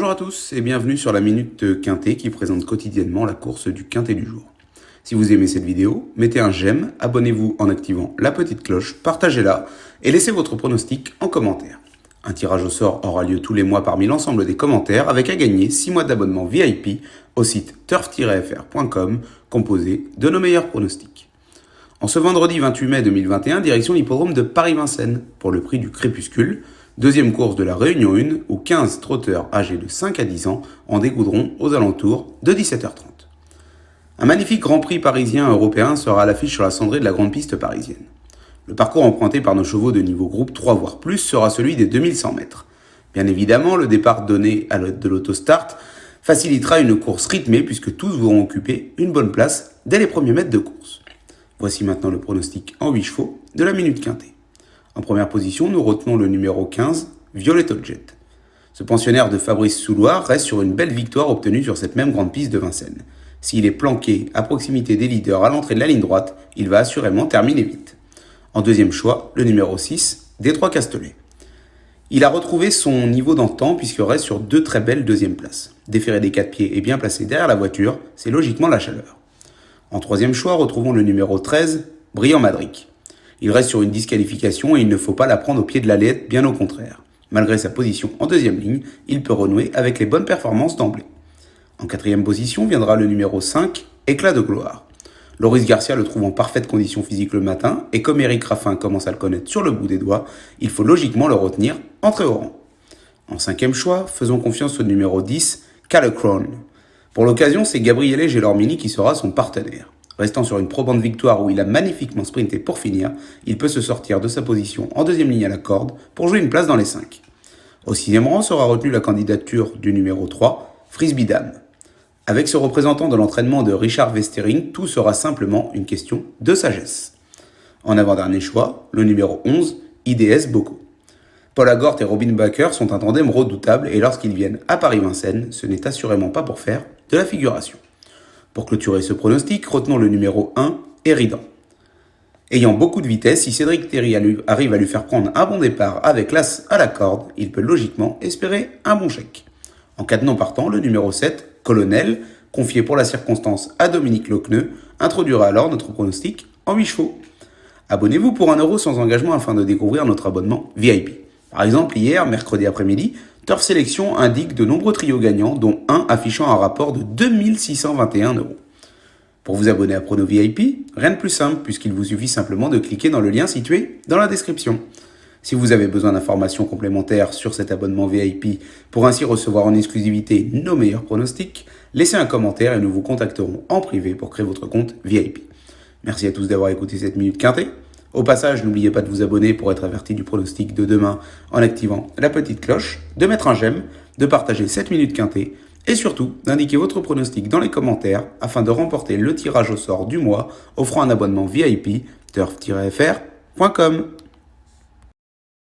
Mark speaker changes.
Speaker 1: Bonjour à tous et bienvenue sur la Minute Quintet qui présente quotidiennement la course du Quintet du jour. Si vous aimez cette vidéo, mettez un j'aime, abonnez-vous en activant la petite cloche, partagez-la et laissez votre pronostic en commentaire. Un tirage au sort aura lieu tous les mois parmi l'ensemble des commentaires avec à gagner 6 mois d'abonnement VIP au site turf-fr.com composé de nos meilleurs pronostics. En ce vendredi 28 mai 2021, direction l'hippodrome de Paris-Vincennes pour le prix du crépuscule, deuxième course de la Réunion 1 où 15 trotteurs âgés de 5 à 10 ans en découdront aux alentours de 17h30. Un magnifique Grand Prix parisien européen sera à l'affiche sur la cendrée de la grande piste parisienne. Le parcours emprunté par nos chevaux de niveau groupe 3 voire plus sera celui des 2100 mètres. Bien évidemment, le départ donné à l'aide de l'autostart facilitera une course rythmée puisque tous vont occuper une bonne place dès les premiers mètres de course. Voici maintenant le pronostic en 8 chevaux de la Minute Quintet. En première position, nous retenons le numéro 15, Violetto Jet. Ce pensionnaire de Fabrice Souloir reste sur une belle victoire obtenue sur cette même grande piste de Vincennes. S'il est planqué à proximité des leaders à l'entrée de la ligne droite, il va assurément terminer vite. En deuxième choix, le numéro 6, Détroit Castellet. Il a retrouvé son niveau d'antan puisqu'il reste sur deux très belles deuxièmes places. Déféré des 4 pieds et bien placé derrière la voiture, c'est logiquement la chaleur. En troisième choix, retrouvons le numéro 13, Brillant Madric. Il reste sur une disqualification et il ne faut pas la prendre au pied de la lettre, bien au contraire. Malgré sa position en deuxième ligne, il peut renouer avec les bonnes performances d'emblée. En quatrième position viendra le numéro 5, Éclat de gloire. Loris Garcia le trouve en parfaite condition physique le matin et comme Eric Raffin commence à le connaître sur le bout des doigts, il faut logiquement le retenir en très haut rang. En cinquième choix, faisons confiance au numéro 10, Calecron. Pour l'occasion, c'est Gabriele Gelormini qui sera son partenaire. Restant sur une probante victoire où il a magnifiquement sprinté pour finir, il peut se sortir de sa position en deuxième ligne à la corde pour jouer une place dans les 5. Au sixième rang sera retenue la candidature du numéro 3, Frisbee Dame. Avec ce représentant de l'entraînement de Richard Westering, tout sera simplement une question de sagesse. En avant-dernier choix, le numéro 11, IDS Boko. Paul Agort et Robin Baker sont un tandem redoutable et lorsqu'ils viennent à Paris-Vincennes, ce n'est assurément pas pour faire de la figuration. Pour clôturer ce pronostic, retenons le numéro 1, Eridan. Ayant beaucoup de vitesse, si Cédric Terry arrive à lui faire prendre un bon départ avec l'as à la corde, il peut logiquement espérer un bon chèque. En cas de non partant, le numéro 7, Colonel, confié pour la circonstance à Dominique Lochneux, introduira alors notre pronostic en 8 chevaux. Abonnez-vous pour 1 € sans engagement afin de découvrir notre abonnement VIP. Par exemple, hier, mercredi après-midi, Turf Sélection indique de nombreux trios gagnants, dont un affichant un rapport de 2621 €. Pour vous abonner à Prono VIP, rien de plus simple puisqu'il vous suffit simplement de cliquer dans le lien situé dans la description. Si vous avez besoin d'informations complémentaires sur cet abonnement VIP pour ainsi recevoir en exclusivité nos meilleurs pronostics, laissez un commentaire et nous vous contacterons en privé pour créer votre compte VIP. Merci à tous d'avoir écouté cette Minute Quintet. Au passage, n'oubliez pas de vous abonner pour être averti du pronostic de demain en activant la petite cloche, de mettre un j'aime, de partager cette Minute Quintet et surtout d'indiquer votre pronostic dans les commentaires afin de remporter le tirage au sort du mois offrant un abonnement VIP turf-fr.com.